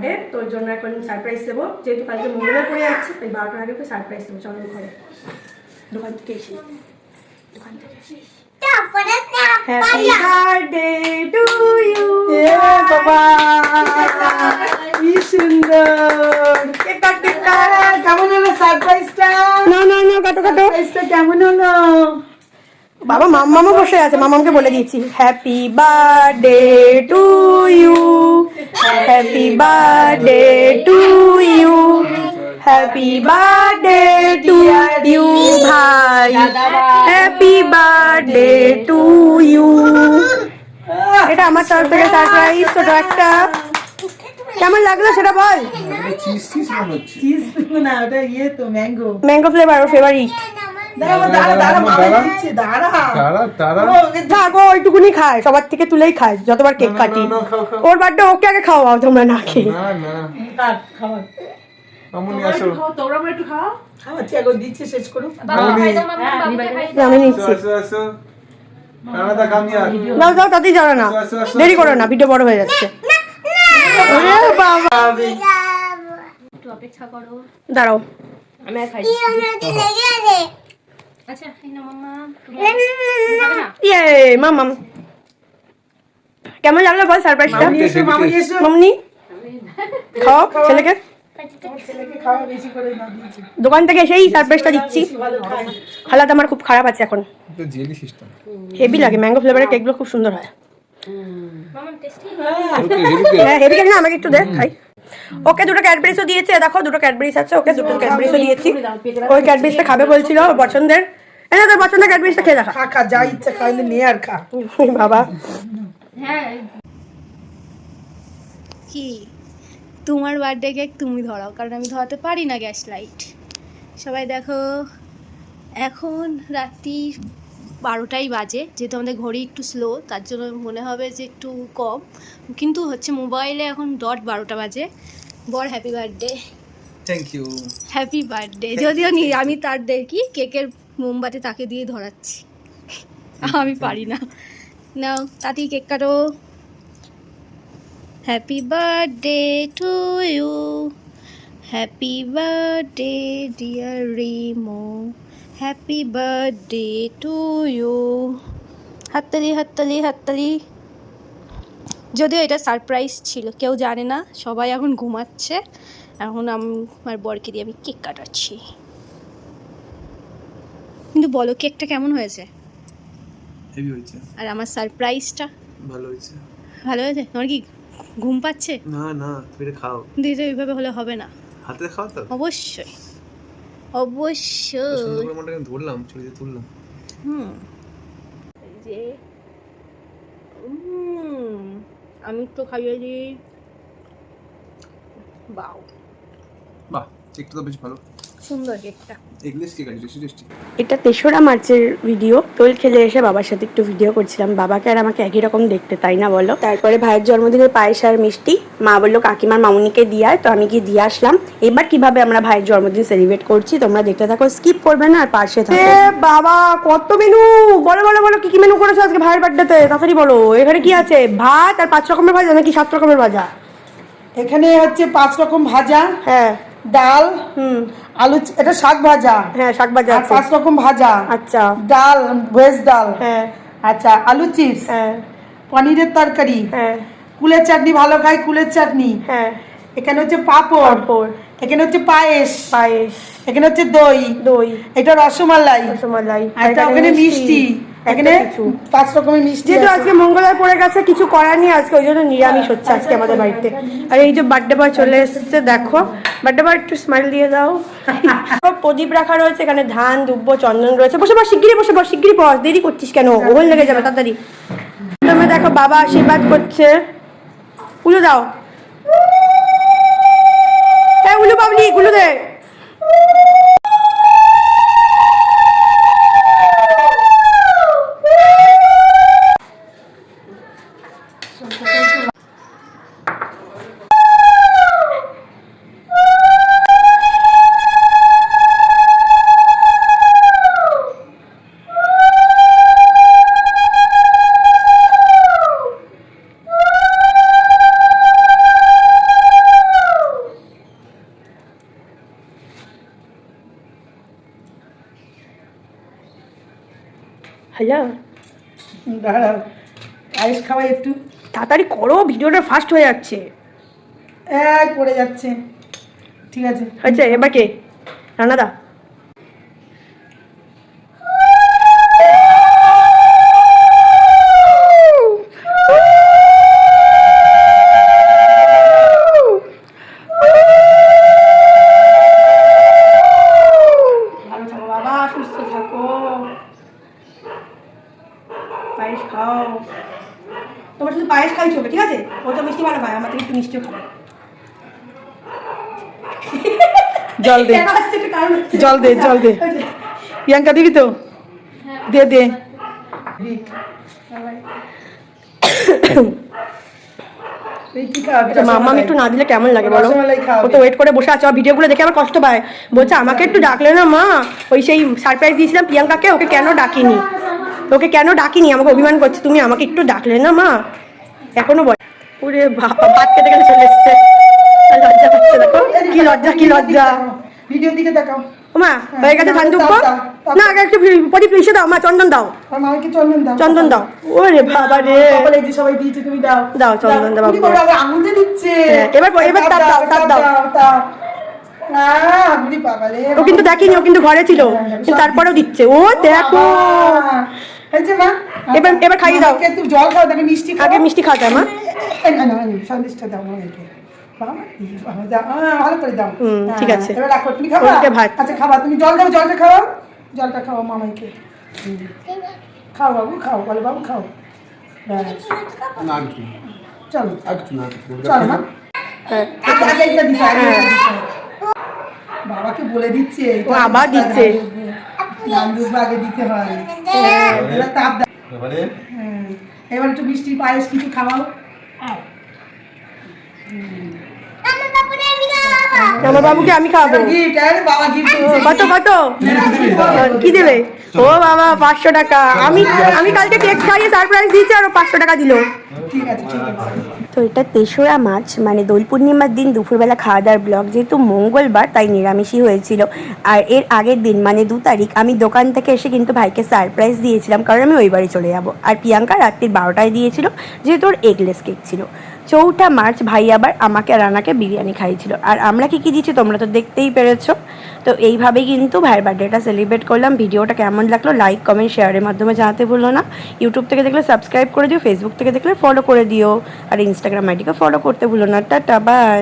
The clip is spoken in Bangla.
বার্থডে, তোর জন্য এখন সারপ্রাইজ দেবো। যেহেতু কালকে মঙ্গলবার পড়ে যাচ্ছে, তাই 12টার আগে ওকে সারপ্রাইজ দেবো। চলো ঘরে, দোকান থেকে এসে হ্যাপি বার্থডে টু ইউ। বাবা কি সুন্দর, কেমন হলো সারপ্রাইজটা? না না না, কাটো কাটো। সারপ্রাইজটা কেমন হলো? বাবা মাম্মা বসে আছে, মামাকে বলে দিয়েছি happy birthday to you, happy birthday to you, happy birthday to you ভাই, হ্যাপি বার্থডে টু ইউ। এটা আমার তরফ থেকে সারপ্রাইজ, ছোট একটা। কেমন লাগলো সেটা বল। চিজ না, ওটা ইয়ে তো ম্যাঙ্গো। ম্যাঙ্গো ফ্লেভার, ওর ফেভারিট। ওইটুকুনি খায়, সবার থেকে তুলেই খায়, যতবার কেক কাটি। ওর বার্থডে ওকে আগে খাওয়াও, তোমরা না খেয়ে। আমি নিচ্ছি। যাও যাও, তাতেই যাও না, দেরি করো না, ভিডিও বড় হয়ে যাচ্ছে। অপেক্ষা করো, দাঁড়াও, আমি আর খাই। আচ্ছা এই না মাম্মা, ইয়ে মামাম। কেমন লাগলো বল সারপ্রাইজটা? মামনি খাও ছেলেকে। দোকান থেকে এসেই সারপ্রাইজটা দিচ্ছি। হালাত আমার খুব খারাপ আছে এখন। হেভি লাগে, ম্যাঙ্গো ফ্লেভারের কেকগুলো খুব সুন্দর হয়। মাম্মা টেস্টি। হ্যাঁ হেভি কেক না, আমাকে একটু দে খাই। ওকে দুটো ক্যাডবেরিজও দিয়েছে, দেখো দুটো ক্যাডবেরিজ আছে, ওকে দুটো ক্যাডবেরিজও দিয়েছি। ওই ক্যাডবেরিজটা খাবে বলছিল, ওর পছন্দের। এনে তোর পছন্দের ক্যাডবেরিজটা খেয়ে দেখা। খা, যা ইচ্ছা খাইলে নে আর খা। বাবা হ্যাঁ কি তোমার বার্থডে কেক তুমি ধরাও, কারণ আমি ধরাতে পারি না গ্যাস লাইট। সবাই দেখো, এখন রাত্রি 12টাই বাজে। যেহেতু আমাদের ঘড়ি একটু স্লো, তার জন্য মনে হবে যে একটু কম, কিন্তু হচ্ছে মোবাইলে এখন ডট 12টা বাজে। বর happy birthday. Thank you. Happy birthday. যদিও আমি তার দেখি কেকের মোমবাতি তাকে দিয়ে ধরাচ্ছি, আমি পারি না। নাও তাতেই কেক কাটো। Happy birthday to you, happy birthday dear Rimo, happy birthday to you. হাততালি হাততালি হাততালি। যদিও এটা সারপ্রাইজ ছিল, কেউ জানে না, সবাই এখন ঘুমাচ্ছে। এখন আমার বরকে দিয়ে আমি কেক কাটাচ্ছি। কিন্তু বলো কেকটা কেমন হয়েছে? হেভি হয়েছে। আর আমার সারপ্রাইজটা ভালো হয়েছে। ভালো হয়েছে? তোমার কি ঘুম পাচ্ছে? না না, তুমি খাও। কিন্তু এটা এইভাবে হলে হবে না। হাতে খাও তো। অবশ্যই অবশ্যই। সুন্দর করে মনটাকে ধরলাম, ছুরিতে তুললাম। এই যে আমি তো খাইয়ে দিই। বাও, বাহ, কেকটা তো বেশ ভালো। সুন্দর কেকটা। এগলেস কেক আছে, টেস্টি। এটা 3রা মার্চের ভিডিও। দোল খেলে এসে বাবার সাথে একটু ভিডিও করছিলাম। বাবাকে আর আমাকে একই রকম দেখতে, তাই না বলো? তারপরে ভাইয়ের জন্মদিনের পায়েস আর মিষ্টি মা বললো কাকিমার মামুনিকে দিয়ে আয়, তো আমি গিয়ে দিয়ে আসলাম। এবার কিভাবে আমরা ভাইয়ের জন্মদিন সেলিব্রেট করছি তোমরা দেখতে থাকো, স্কিপ করবে না আর পাশে থাকো। বাবা কত মেনু! বলো বলো বলো, কি কি মেনু করেছো আজকে ভাইয়ের বার্থডেতে? তাড়াতাড়ি বলো। এখানে কি আছে? ভাত আর 5 রকমের ভাজা নাকি 7 রকমের ভাজা? এখানে হচ্ছে 5 রকম ভাজা, হ্যাঁ ডাল, আলু, এটা শাক ভাজা। হ্যাঁ শাক ভাজা আর আছে। 5 রকম ভাজা। আচ্ছা ডাল, ভেজ ডাল। হ্যাঁ আচ্ছা, আলু চিপস, হ্যাঁ পনিরের তরকারি, হ্যাঁ কুলের চাটনি, ভালো খাই কুলের চাটনি। হ্যাঁ এখানে হচ্ছে পাঁপড়, পাঁপড়, এখানে হচ্ছে পায়েস, পায়েস, এখানে হচ্ছে দই, দই, এটা রসমালাই, রসমালাই, আর এটা ওখানে মিষ্টি, এখানে কিছু। 5 রকমের মিষ্টি যেহেতু আছে। আজকে মঙ্গলবার পড়ে গেছে, কিছু করার নেই আজকে, ওই জন্য নিরামিষ হচ্ছে আজকে আমাদের বাড়িতে। আর এই যে বার্থডে বয় চলে এসেছে, দেখো বার্থডে বয় একটু স্মাইল দিয়ে দাও। প্রদীপ রাখা রয়েছে, এখানে ধান দুব্ব চন্দন রয়েছে। বসে বস, শিগগিরি বসে বস, শিগগিরি বস, দেরি করছিস কেন? ওভেন লেগে যাবে, তাড়াতাড়ি। তুমি দেখো বাবা আশীর্বাদ করছে। উলু দাও, হ্যাঁ উলু বাবলি, উলু দে। হ্যালো, দাঁড়াও, পায়েস খাওয়াই একটু। তাড়াতাড়ি করো, ভিডিওটা ফাস্ট হয়ে যাচ্ছে। এই পড়ে যাচ্ছে। ঠিক আছে, হয়েছে, এবার কে রান্না দা? ভালো থাকো বাবা, সুস্থ থাকো, পায়েস খাও। তোমার শুধু পায়েস খাই চলবে, ঠিক আছে? ও তো মিষ্টি ভালো খায়, আমার থেকে একটু মিষ্টিও খাবে। জল দে, কেন আসছে একটা কারণ আছে। জল দে, জল দে। প্রিয়াঙ্কা দিবি তো? দে দে। এই কি খাওয়াবি? আচ্ছা, মাম্মা একটু না দিলে কেমন লাগে বলো? রসমালাই খাওয়াবি। ও তো ওয়েট করে বসে আছে, আর ভিডিওগুলো দেখে আমার কষ্ট পায়। বলছে আমাকে একটু ডাকলে না মা, ওই সেই সারপ্রাইজ দিয়েছিলাম প্রিয়াঙ্কাকে, ওকে কেন ডাকিনি, ওকে কেন ডাকিনি, আমাকে অভিমান করছে, তুমি আমাকে একটু ডাকলে না মা। এখনো বল, ওরে বাবা, ভাত খেতে গেলে চলে এসছে, আর লজ্জা পাচ্ছে, দেখো কি লজ্জা, কি লজ্জা। ভিডিওর দিকে তাকাও। ও মা, হয়ে গেছে ধান দুব্ব না, আগে একটু প্রদীপ ইসে দাও মা, চন্দন দাও, আর মামাকে চন্দন দাও। চন্দন দাও। ওরে বাবা রে, সকালে যে সবাই দিয়েছে তুমি দাও। দাও চন্দন দাও, উনি বাবা আঙুল দিয়ে দিচ্ছে। হ্যাঁ, এবার তাপ দাও, তাপ দাও। দাও। আপনি পাগলে। ও কিন্তু দেখিনি, ও কিন্তু ঘরে ছিল, কিন্তু তারপরেও দিচ্ছে। ও দেখো, হয়েছে মা? এবার খাইয়ে দাও। মামাকে একটু জল খাও, তাকে মিষ্টি খাও। আগে মিষ্টি খাওয়াতে মা। সন্দেশটা দাও মামাকে। বাবা, দাও, ভালো করে দাও। ঠিক আছে। এবার রাখো, তুমি খাবা? ওদিকে ভাত। আচ্ছা খাবা, তুমি জল দাও, জলটা খাও, জলটা খাও মামাকে। খাও বাবু, খাও, বলো বাবু খাও। ব্যাস, না আর কি, চলো আর কিছু না, আর কিছু না। চলো মা। হ্যাঁ, আগে এইটা দিতে হয়, আগে এইটা দিতে হয়। বাবাকে বলে দিচ্ছে, ও আবার দিচ্ছে। নান্দুকে আগে দিতে হয়। এবার তাপ দাও। এবারে হ্যাঁ, এবার একটু মিষ্টি পায়েস কিছু খাওয়াও। আমার বাবুকে আমি খাওয়াবো। গিফট, আরে বাবা গিফট কত কত কি দেবে? ও বাবা 500 টাকা। আমি কালকে কেক খাইয়ে সারপ্রাইজ দিয়েছি, আর 500 টাকা দিল। ঠিক আছে, ঠিক আছে। তো এটা 3রা মার্চ, মানে দোল পূর্ণিমার দিন দুপুরবেলা খাওয়া দাওয়ার ব্লগ। যেহেতু মঙ্গলবার তাই নিরামিষই হয়েছিল। আর এর আগের দিন মানে 2 তারিখ আমি দোকান থেকে এসে কিন্তু ভাইকে সারপ্রাইজ দিয়েছিলাম, কারণ আমি ওই বাড়ি চলে যাব। আর প্রিয়াঙ্কা রাত্রির 12টায় দিয়েছিল, যেহেতু ওর এগলেস কেক ছিল। 4ঠা মার্চ ভাই আবার আমাকে আর রানাকে বিরিয়ানি খাইয়েছিল। আর আমরা কি কি দিচ্ছি তোমরা তো দেখতেই পেরেছো। তো এইভাবেই কিন্তু ভাইয়ের বার্থডেটা সেলিব্রেট করলাম। ভিডিওটা কেমন লাগলো লাইক কমেন্ট শেয়ারের মাধ্যমে জানাতে ভুলো না। ইউটিউব থেকে দেখলে সাবস্ক্রাইব করে দিও, ফেসবুক থেকে দেখলে ফলো করে দিও, আর ইনস্টাগ্রাম আইডিকে ফলো করতে ভুলো না। Tata, by.